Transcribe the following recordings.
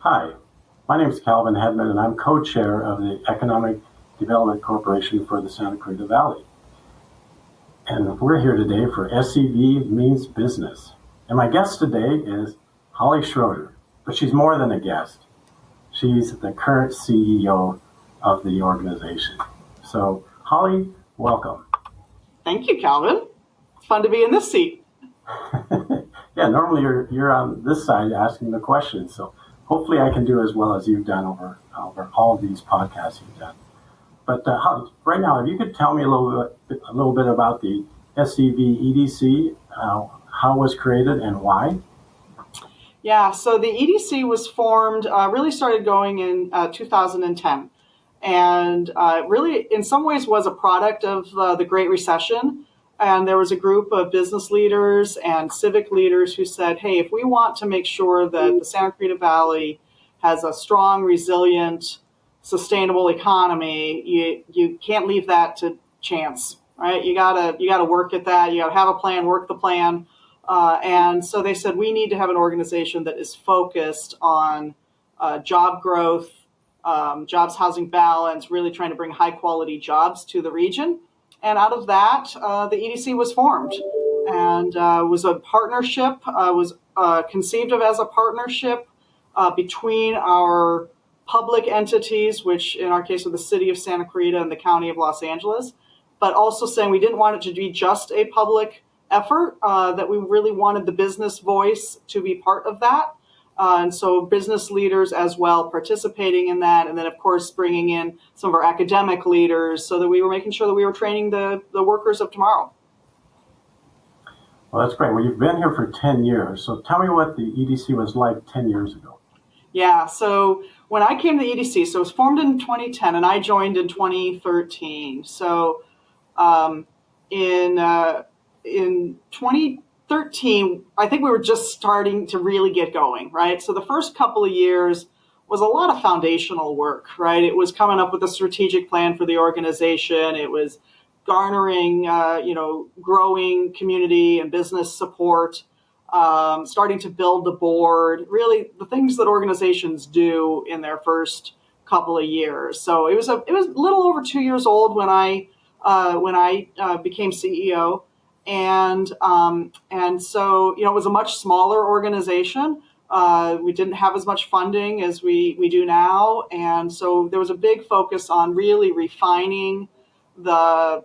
Hi, my name is Calvin Hedman, and I'm co-chair of the Economic Development Corporation for the Santa Cruz Valley. And we're here today for SCV Means Business. And my guest today is Holly Schroeder, but she's more than a guest. She's the current CEO of the organization. So, Holly, welcome. Thank you, Calvin. It's fun to be in this seat. Yeah, normally you're on this side asking the questions, so hopefully I can do as well as you've done over all these podcasts you've done. But Holly, right now, if you could tell me a little bit about the SCVEDC, how it was created and why? Yeah, so the EDC was formed, really started going in 2010. And really, in some ways, was a product of the Great Recession. And there was a group of business leaders and civic leaders who said, hey, if we want to make sure that the Santa Cruz Valley has a strong, resilient, sustainable economy, you can't leave that to chance, right? You gotta work at that. You gotta have a plan, work the plan. And so they said, we need to have an organization that is focused on job growth, jobs, housing balance, really trying to bring high quality jobs to the region. And out of that, the EDC was formed and was a partnership, was conceived of as a partnership between our public entities, which in our case were the city of Santa Cruz and the county of Los Angeles, but also saying we didn't want it to be just a public effort, that we really wanted the business voice to be part of that. And so business leaders as well participating in that. And then, of course, bringing in some of our academic leaders so that we were making sure that we were training the workers of tomorrow. Well, that's great. Well, you've been here for 10 years. So tell me what the EDC was like 10 years ago. Yeah, so when I came to the EDC, so it was formed in 2010 and I joined in 2013. So in 2013, I think we were just starting to really get going, right? So the first couple of years was a lot of foundational work, right? It was coming up with a strategic plan for the organization. It was garnering, growing community and business support, starting to build the board, really the things that organizations do in their first couple of years. So it was a little over 2 years old when I became CEO. And so, it was a much smaller organization. We didn't have as much funding as we do now. And so there was a big focus on really refining the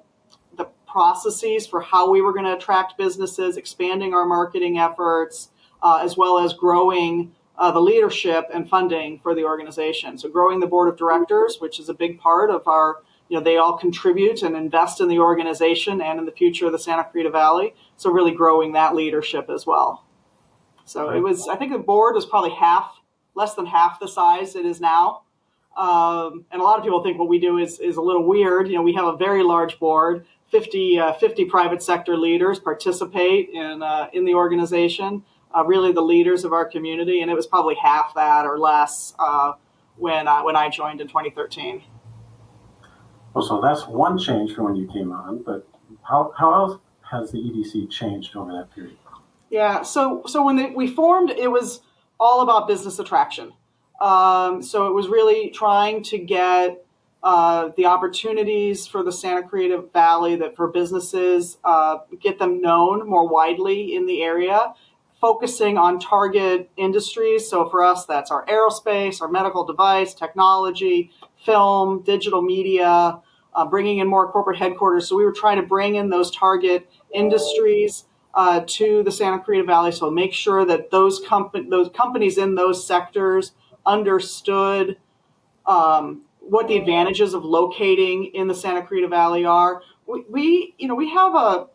processes for how we were going to attract businesses, expanding our marketing efforts, as well as growing the leadership and funding for the organization. So growing the board of directors, which is a big part of our they all contribute and invest in the organization and in the future of the Santa Cruz Valley. So really growing that leadership as well. So it was, I think the board was probably less than half the size it is now. And a lot of people think what we do is a little weird. We have a very large board, 50 private sector leaders participate in the organization, really the leaders of our community. And it was probably half that or less when I joined in 2013. Well, so that's one change from when you came on, but how else has the EDC changed over that period? Yeah, so when we formed, it was all about business attraction. So it was really trying to get the opportunities for the Santa Cruz Valley, that for businesses, get them known more widely in the area, focusing on target industries. So for us, that's our aerospace, our medical device, technology, film, digital media, bringing in more corporate headquarters. So we were trying to bring in those target industries to the Santa Cruz Valley. So make sure that those companies in those sectors understood what the advantages of locating in the Santa Cruz Valley are. We have a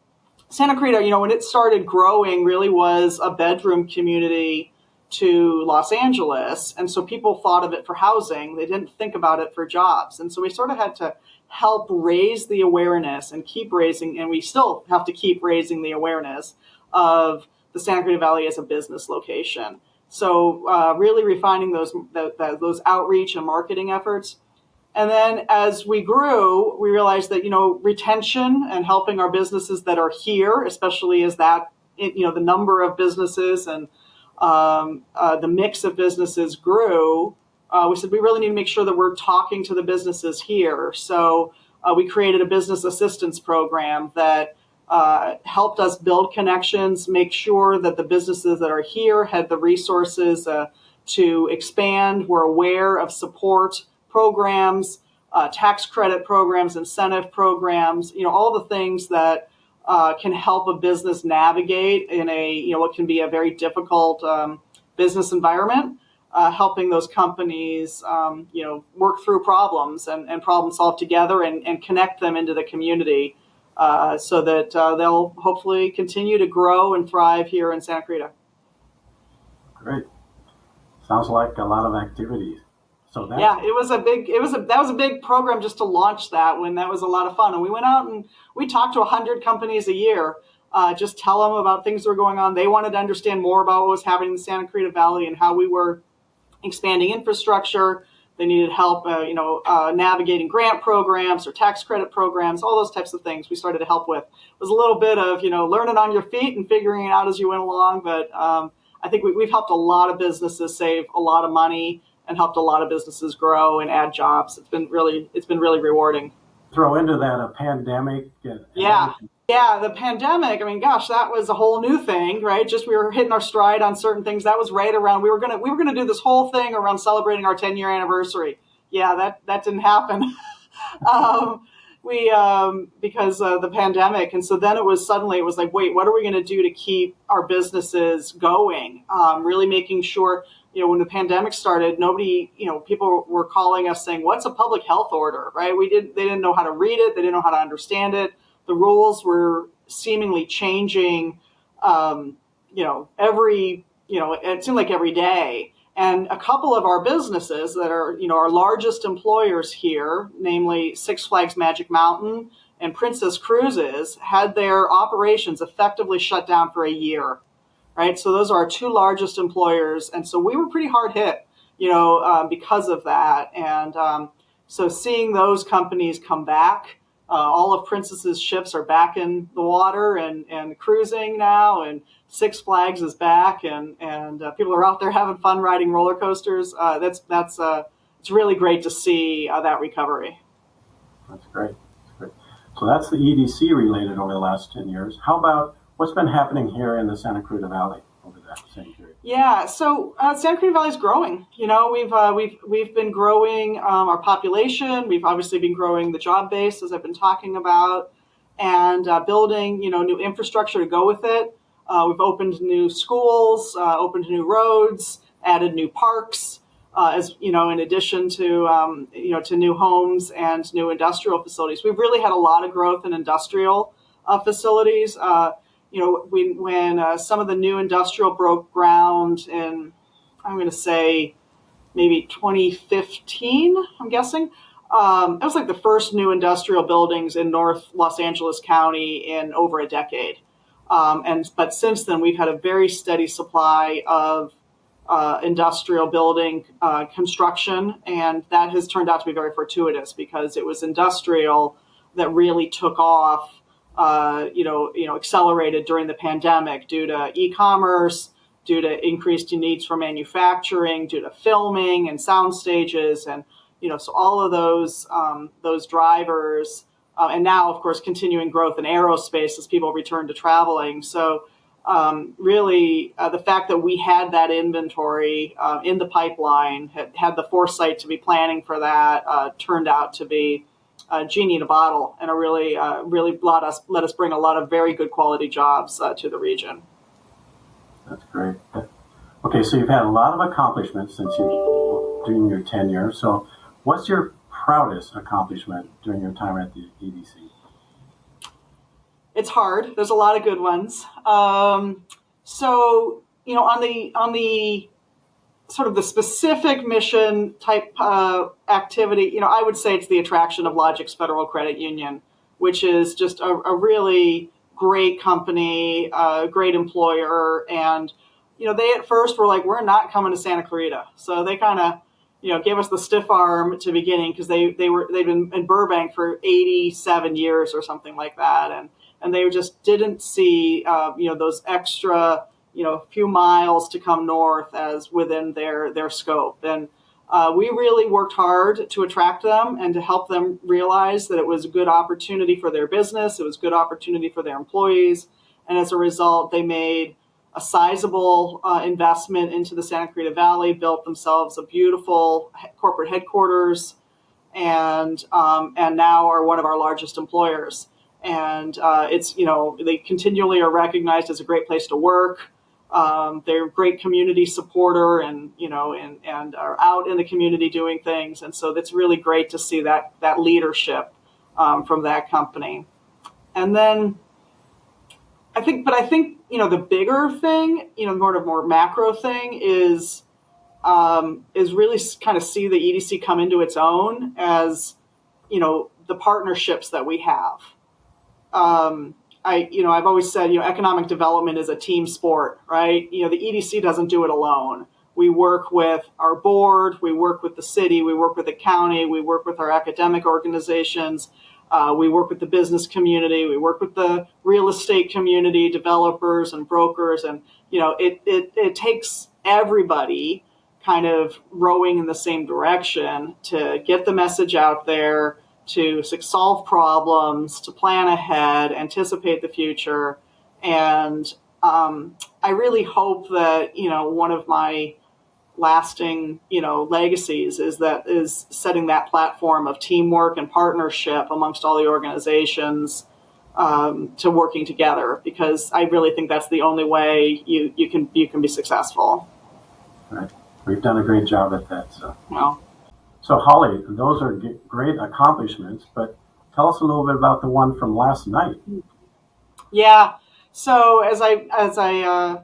Santa Cruz, when it started growing, really was a bedroom community to Los Angeles. And so people thought of it for housing. They didn't think about it for jobs. And so we sort of had to help raise the awareness and keep raising, and we still have to keep raising the awareness of the Santa Cruz Valley as a business location. So really refining those outreach and marketing efforts. And then as we grew, we realized that, retention and helping our businesses that are here, especially as that, the number of businesses and the mix of businesses grew, we said we really need to make sure that we're talking to the businesses here. So we created a business assistance program that helped us build connections, make sure that the businesses that are here had the resources to expand, were aware of support programs, tax credit programs, incentive programs, all the things that can help a business navigate in a what can be a very difficult business environment, helping those companies work through problems and problem solve together and connect them into the community so that they'll hopefully continue to grow and thrive here in Santa Cruz. Great. Sounds like a lot of activities. So that's, yeah, that was a big program just to launch that. When that was a lot of fun, and we went out and we talked to 100 companies a year, just tell them about things that were going on. They wanted to understand more about what was happening in the Santa Cruz Valley and how we were expanding infrastructure. They needed help, navigating grant programs or tax credit programs, all those types of things we started to help with. It was a little bit of, learning on your feet and figuring it out as you went along. But I think we've helped a lot of businesses save a lot of money and helped a lot of businesses grow and add jobs. It's been really rewarding. Throw into that a pandemic. Yeah, the pandemic. I mean, gosh, that was a whole new thing, right? Just we were hitting our stride on certain things. That was right around we were gonna do this whole thing around celebrating our 10-year anniversary. Yeah, that didn't happen. Because of the pandemic, and so then it was like, wait, what are we going to do to keep our businesses going? Really making sure. When the pandemic started, people were calling us saying, "What's a public health order?" Right? They didn't know how to read it. They didn't know how to understand it. The rules were seemingly changing, it seemed like every day. And a couple of our businesses that are, our largest employers here, namely Six Flags Magic Mountain and Princess Cruises, had their operations effectively shut down for a year. Right, so those are our two largest employers, and so we were pretty hard hit, because of that. And so seeing those companies come back, all of Princess's ships are back in the water and cruising now, and Six Flags is back, and people are out there having fun riding roller coasters. It's really great to see that recovery. That's great. So that's the EDC related over the last 10 years. How about what's been happening here in the Santa Cruz Valley over that same period? Yeah, so Santa Cruz Valley is growing. We've been growing our population. We've obviously been growing the job base, as I've been talking about, and building new infrastructure to go with it. We've opened new schools, opened new roads, added new parks, in addition to to new homes and new industrial facilities. We've really had a lot of growth in industrial facilities. When some of the new industrial broke ground in, I'm going to say, maybe 2015, I'm guessing. It was like the first new industrial buildings in North Los Angeles County in over a decade. But since then, we've had a very steady supply of industrial building construction, and that has turned out to be very fortuitous because it was industrial that really took off. Accelerated during the pandemic due to e-commerce, due to increased needs for manufacturing, due to filming and sound stages, and so all of those drivers, and now of course continuing growth in aerospace as people return to traveling. So really, the fact that we had that inventory in the pipeline, had the foresight to be planning for that, turned out to be genie in a bottle, and really let us bring a lot of very good quality jobs to the region. That's great. Okay, so you've had a lot of accomplishments during your tenure. So what's your proudest accomplishment during your time at the EDC? It's hard. There's a lot of good ones. On the sort of the specific mission type activity, I would say it's the attraction of Logix Federal Credit Union, which is just a really great company, a great employer. And, they at first were like, we're not coming to Santa Clarita. So they kind of, gave us the stiff arm to beginning because they've been in Burbank for 87 years or something like that. And they just didn't see, those extra a few miles to come north as within their scope. And we really worked hard to attract them and to help them realize that it was a good opportunity for their business. It was a good opportunity for their employees. And as a result, they made a sizable investment into the Santa Clarita Valley, built themselves a beautiful corporate headquarters, and now are one of our largest employers. And they continually are recognized as a great place to work. They're a great community supporter, and are out in the community doing things. And so it's really great to see that leadership from that company. And then I think the bigger thing, more macro thing is really kind of see the EDC come into its own as, the partnerships that we have. I've always said, economic development is a team sport, right? The EDC doesn't do it alone. We work with our board, we work with the city, we work with the county, we work with our academic organizations, we work with the business community, we work with the real estate community, developers and brokers, and it takes everybody kind of rowing in the same direction to get the message out there, to solve problems, to plan ahead, anticipate the future. And I really hope that, one of my lasting, legacies is setting that platform of teamwork and partnership amongst all the organizations to working together, because I really think that's the only way you can be successful. Right. We've done a great job at that. Well, So Holly, those are great accomplishments, but tell us a little bit about the one from last night. yeah. So as I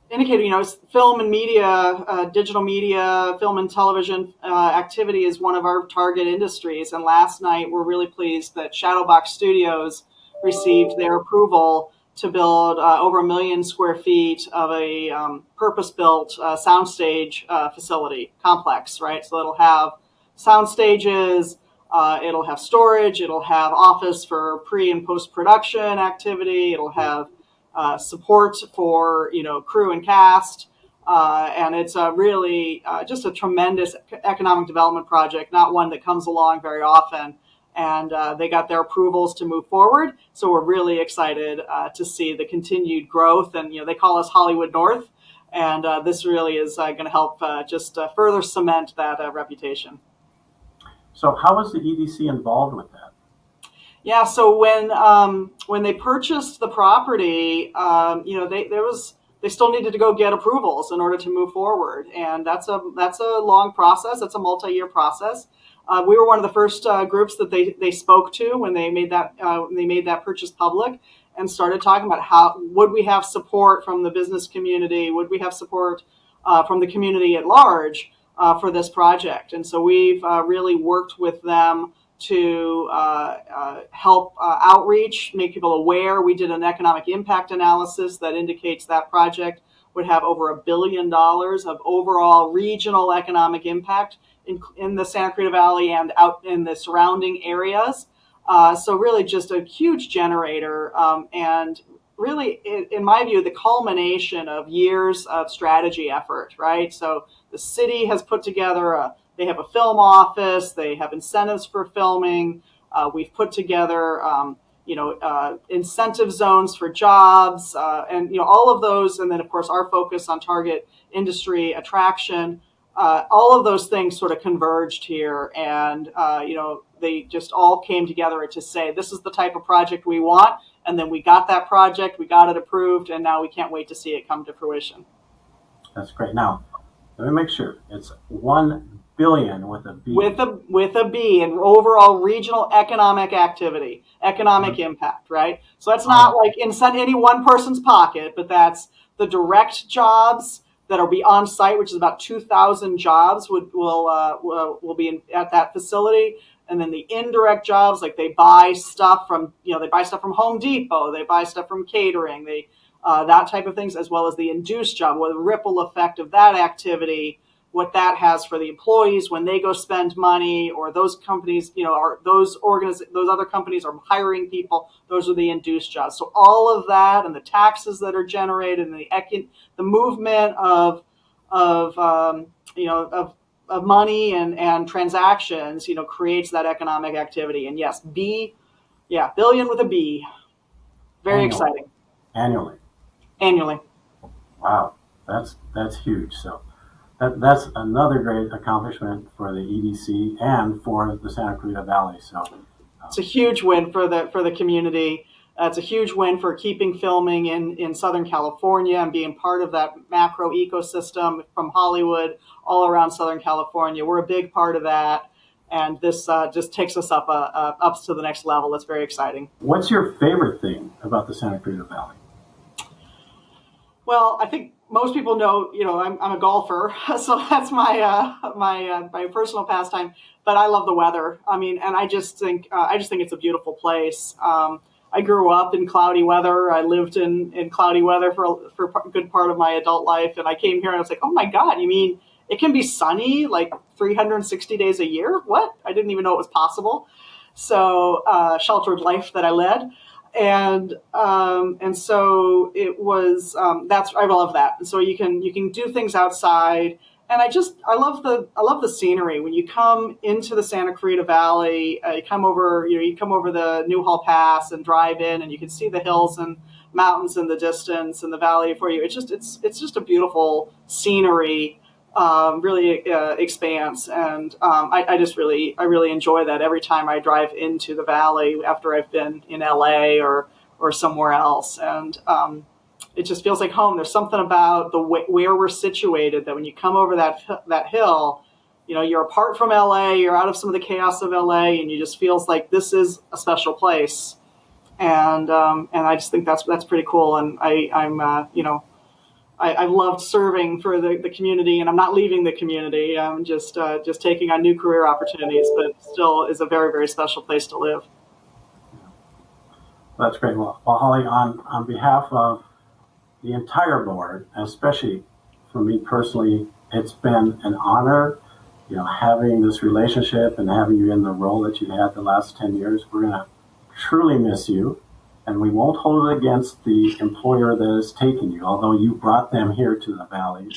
indicated, film and media, digital media, film and television activity is one of our target industries. And last night, we're really pleased that Shadowbox Studios received their approval to build over 1 million square feet of a purpose-built soundstage facility complex, right? So it'll have sound stages, it'll have storage, it'll have office for pre and post-production activity, it'll have support for crew and cast, and it's really just a tremendous economic development project, not one that comes along very often. And they got their approvals to move forward, so we're really excited to see the continued growth. And they call us Hollywood North, and this really is going to help just further cement that reputation. So how is the EDC involved with that? Yeah, so when they purchased the property, they still needed to go get approvals in order to move forward, and that's a long process. That's a multi-year process. We were one of the first groups that they spoke to when they made that purchase public, and started talking about how would we have support from the business community, would we have support from the community at large for this project. And so we've really worked with them to help outreach, make people aware. We did an economic impact analysis that indicates that project would have over $1 billion of overall regional economic impact in the Santa Clarita Valley and out in the surrounding areas. So really just a huge generator, and really, in my view, the culmination of years of strategy effort, right? So the city has put together they have a film office, they have incentives for filming. We've put together, incentive zones for jobs, and all of those, and then of course our focus on target industry attraction. All of those things sort of converged here, and they just all came together to say this is the type of project we want. And then we got that project, we got it approved, and now we can't wait to see it come to fruition. That's great. Now, let me make sure it's 1 billion with a B. With a B, and overall regional economic activity, economic impact, right? So that's not like inside any one person's pocket, but that's the direct jobs that'll be on site, which is about 2,000 jobs will be at that facility. And then the indirect jobs, like they buy stuff from Home Depot, they buy stuff from catering, that type of things, as well as the induced job, or the ripple effect of that activity what that has for the employees when they go spend money, or those companies, are those other companies are hiring people. Those are the induced jobs. So all of that, and the taxes that are generated, and the movement of money and transactions, creates that economic activity. And yes, billion with a B. Very Annually. exciting. Annually. Annually. Wow, that's huge. So that's another great accomplishment for the EDC and for the Santa Clarita Valley. So it's a huge win for the community. It's a huge win for keeping filming in Southern California and being part of that macro ecosystem from Hollywood all around Southern California. We're a big part of that, and this just takes us up to the next level. It's very exciting. What's your favorite thing about the Santa Clarita Valley? Well, I think most people know, I'm a golfer, so that's my personal pastime. But I love the weather. I mean, and I just think it's a beautiful place. I grew up in cloudy weather. I lived in cloudy weather for a good part of my adult life, and I came here and I was like, oh my God, you mean it can be sunny like 360 days a year? What? I didn't even know it was possible. So sheltered life that I led. And so it was. I love that. And so you can do things outside, and I love the scenery when you come into the Santa Clarita Valley. You come over the Newhall Pass and drive in, and you can see the hills and mountains in the distance and the valley for you. It's just a beautiful scenery. Really expanse, and I really enjoy that every time I drive into the valley after I've been in LA or somewhere else, and it just feels like home. There's something about where we're situated that when you come over that hill, you're apart from LA, you're out of some of the chaos of LA, and you just feels like this is a special place, and I just think that's pretty cool, and I've loved serving for the community, and I'm not leaving the community. I'm just taking on new career opportunities, but still is a very, very special place to live. That's great. Well, Holly, on behalf of the entire board, especially for me personally, it's been an honor, having this relationship and having you in the role that you had the last 10 years. We're going to truly miss you. And we won't hold it against the employer that has taken you, although you brought them here to the valley.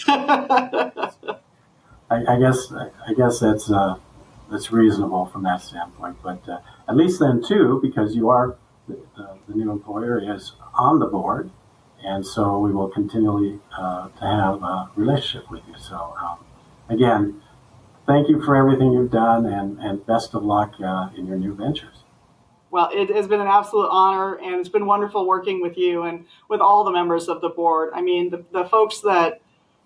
I guess that's reasonable from that standpoint. But at least then too, because you are the new employer is on the board, and so we will continually to have a relationship with you. So again, thank you for everything you've done, and best of luck in your new ventures. Well, it has been an absolute honor, and it's been wonderful working with you and with all the members of the board. I mean, the folks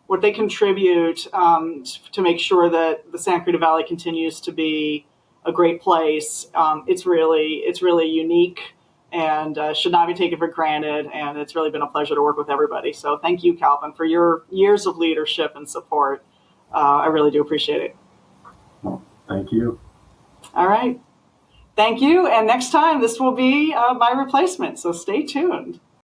what they contribute to make sure that the Santa Clarita Valley continues to be a great place. It's really unique and should not be taken for granted. And it's really been a pleasure to work with everybody. So thank you, Calvin, for your years of leadership and support. I really do appreciate it. Well, thank you. All right. Thank you. And next time, this will be my replacement. So stay tuned.